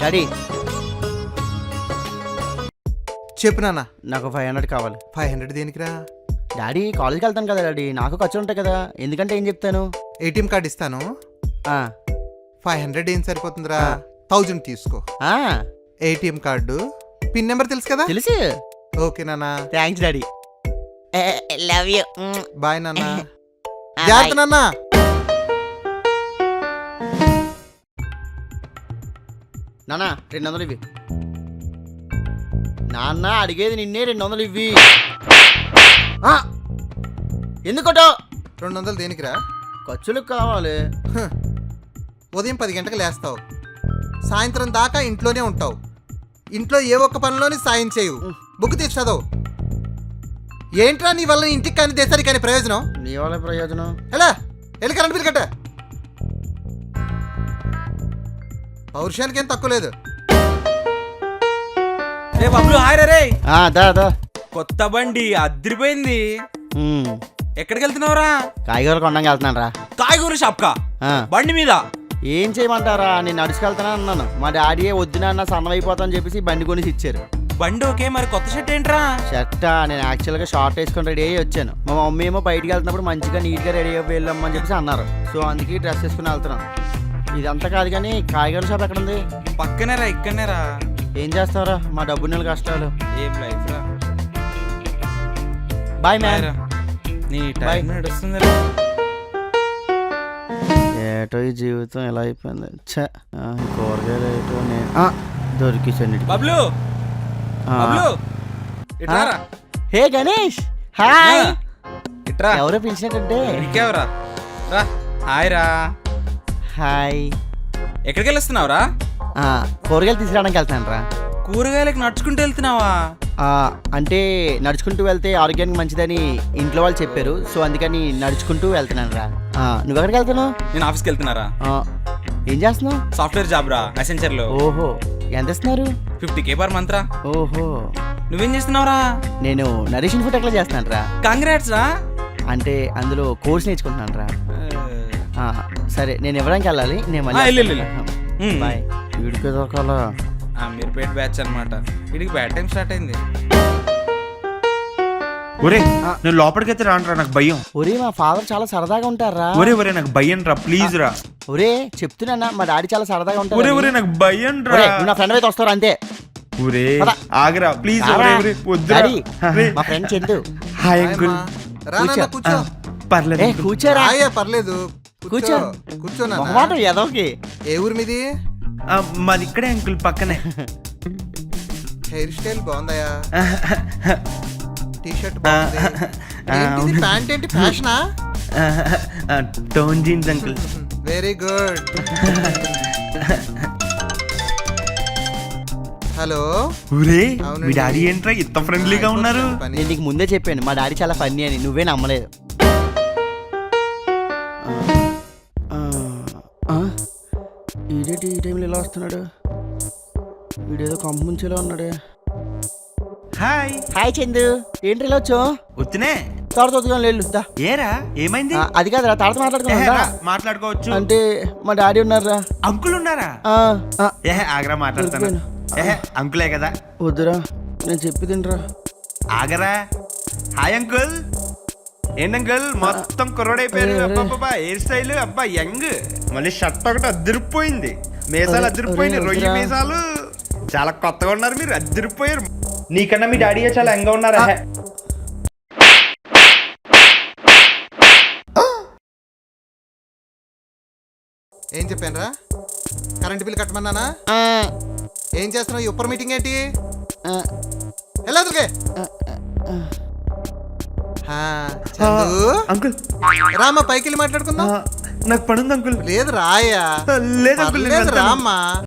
Daddy చెప్పు నాన్న. నాకు 500 కావాలి. 500 దేనికిరా? డాడీ కాలేజ్కి వెళ్తాను కదా డాడీ, నాకు ఖర్చులు ఉంటాయి కదా, ఎందుకంటే ఏం చెప్తాను. ఏటీఎం కార్డు ఇస్తాను. 500 ఏం సరిపోతుందిరా? 1000 తీసుకో. ఏటీఎం కార్డు పిన్ నెంబర్ తెలుసు కదా? తెలుసు. ఓకే నాన్న. Thanks daddy. Love you. Bye నాన్న. జాగ్రత్త నాన్న. నాన్న 200 ఇవి. నాన్న అడిగేది నిన్నే, 200 ఇవి. ఎందుకటో? 200 దేనికిరా? ఖర్చులకు కావాలి. ఉదయం 10 గంటలకు లేస్తావు, సాయంత్రం దాకా ఇంట్లోనే ఉంటావు. ఇంట్లో ఏ ఒక్క పనిలోని సాయం చేయవు. బుక్ తీసి చదవు. ఏంట్రా నీ వల్ల ఇంటికి కానీ దేశానికి కానీ ప్రయోజనం? నీ వల్ల ప్రయోజనం ఎలా? వెళ్ళి కరెంట్ బిల్ కట్ట. పౌరుషానికి ఏం తక్కువ లేదు. రే బబ్లు, హాయ్ రే. దా కొత్త బండి అదిరిపోయింది. ఎక్కడికి వెళ్తున్నావురా? కాయగూర కొండకి వెళ్తున్నాను రా. కాయగూర షాప్ కా? బండి మీద ఏం చేయమంటారా, నేను నడుచుకెళ్తాను అన్నాను. మా డాడీ వద్దునా అన్న సన్నమైపోతా అని చెప్పేసి బండి కొనేసి ఇచ్చారు. బండి ఓకే, మరి కొత్త షర్ట్ ఏంట్రా? షర్టా? నేను యాక్చువల్గా షార్ట్ వేసుకొని రెడీ అయ్యి వచ్చాను. మా మమ్మీ ఏమో బయటికి వెళ్తున్నప్పుడు మంచిగా నీట్గా రెడీ అయ్యి వెళ్ళామని చెప్పేసి అన్నారు. సో అందుకే డ్రెస్ వేసుకుని వెళ్తున్నాను. ఇదంతా కాదు కానీ కాయగూర షాప్ ఎక్కడ ఉంది? పక్కనే రా, ఇక్కడనే రా. ఏం చేస్తారా, మా డబ్బు నెల కష్టాలు. ఏం లైఫ్ రా. Bye man. నీ టైం నడుస్తుంది. ఏటో ఈ జీవితం ఎలా అయిపోయింది. కూరగాయలు ఏటో దొరికించండి. బబ్లు, బబ్లు ఇట్రా. హే గణేష్, హాయ్. ఇట్రా. ఎవరో పిలిచినట్టుంటే. ఇంకెవరా? రా. హాయ్ రా. హాయ్. ఎక్కడికి వెళ్ళొస్తున్నావురా? కూరగాయలు తీసుకురావడానికి వెళ్తాను రా. కూరగాయలకు నడుచుకుంటూ వెళ్తున్నావా? అంటే నడుచుకుంటూ వెళ్తే ఆరోగ్యానికి మంచిదని ఇంట్లో వాళ్ళు చెప్పారు. సో అందుకని నడుచుకుంటూ వెళ్తున్నాను రా. నువ్వు ఎక్కడికి వెళ్తున్నావు? నేను ఆఫీస్కి వెళ్తున్నారా. ఏం చేస్తున్నావు? సాఫ్ట్వేర్ జాబ్ రా, అసెంచర్ లో. ఓహో, ఎంత ఇస్తున్నారు? 50K పర్ మంత్ రా. ఓహో. నువ్వేం చేస్తున్నావురా? నేను నరేషన్ ఫుడ్ ఎట్లా చేస్తాను రా. కాంగ్రాట్స్ రా. అంటే అందులో కోర్స్ నేర్చుకుంటున్నాను రా. సరే, నేను ఇవ్వడానికి వెళ్ళాలి. నేను మళ్ళీ బాయ్. వీడికి దొరకాల. మీరు పేట్ బ్యాచ్ అనమాట. వీడికి బ్యాడ్ టైం స్టార్ట్ అయింది. ఒరే నేను లోపలికి అయితే రాను రా, నాకు భయం. ఒరే మా ఫాదర్ చాలా సరదాగా ఉంటారా. ఒరే నాకు భయం రా, ప్లీజ్ రా. ఒరే చెప్తున్నా, మా డాడీ చాలా సరదాగా ఉంటారు. ఒరే నాకు భయం రా. నా ఫ్రెండ్ అయితే వస్తారు అంతే. ఒరే ఆగరా ప్లీజ్. మా ఫ్రెండ్ చందు. Hi uncle. కూర్చో. పర్లేదు కూర్చోరా. పర్లేదు కూర్చో. కూర్చోనా? ఏదోకి. ఏ ఊరు మీది? మాది ఇక్కడే అంకుల్, పక్కనే. హెయిర్ స్టైల్ బాగుందయా. టీషర్ట్ బాగుంది. ప్యాంట్ ఏంటి ఫ్యాషనా? Torn jeans uncle. Very good. Hello. ఒరే మీ డాడీ ఏంట్రా ఇంత ఫ్రెండ్లీగా ఉన్నారు? నేను నీకు ముందే చెప్పాను మా డాడీ చాలా ఫన్నీ అని, నువ్వే నమ్మలేదు. ఈడేటి ఈ టైంలో ఇలా వస్తున్నాడు? వీడేదో కంప ముంచేలా ఉన్నాడే. హాయ్. హాయ్ చందు, ఏంటి ఇలా వచ్చావు? వచ్చినే తాడుతో లేళ్ళు. ఏరా ఏమైంది? అది కాదురా, తాడుతో మాట్లాడుకోవచ్చు. అంటే మా డాడీ ఉన్నారా? అంకుల్ ఉన్నారా? ఆగరా మాట్లాడతాను. అంకులే కదా. వద్దురా, నేను చెప్పి తినరా. ఆగరా. Hi uncle. ఏంటంకుల్ మొత్తం కుర్రోడైపోయారు. అబ్బా హెయిర్ స్టైల్ అబ్బా యంగ్. మళ్ళీ షర్ట్ ఒకటి అద్దరిపోయింది, మీసాలు అద్దరిపోయింది, రొయ్యి మీసాలు. చాలా కొత్తగా ఉన్నారు మీరు, అద్దరిపోయారు. నీకన్నా మీ డాడీ చాలా యంగ్ గా ఉన్నారా? ఏం చెప్పాను రా? కరెంట్ బిల్ కట్టమన్నానా? ఏం చేస్తున్నావు? ఈ ఉప్పర్ మీటింగ్ ఏంటి? ఎలా అంకుల్ రామా, పైకి వెళ్ళి మాట్లాడుకుందాం. నాకు పనుంది అంకుల్. లేదు రాయా. లేదు రామ్మా.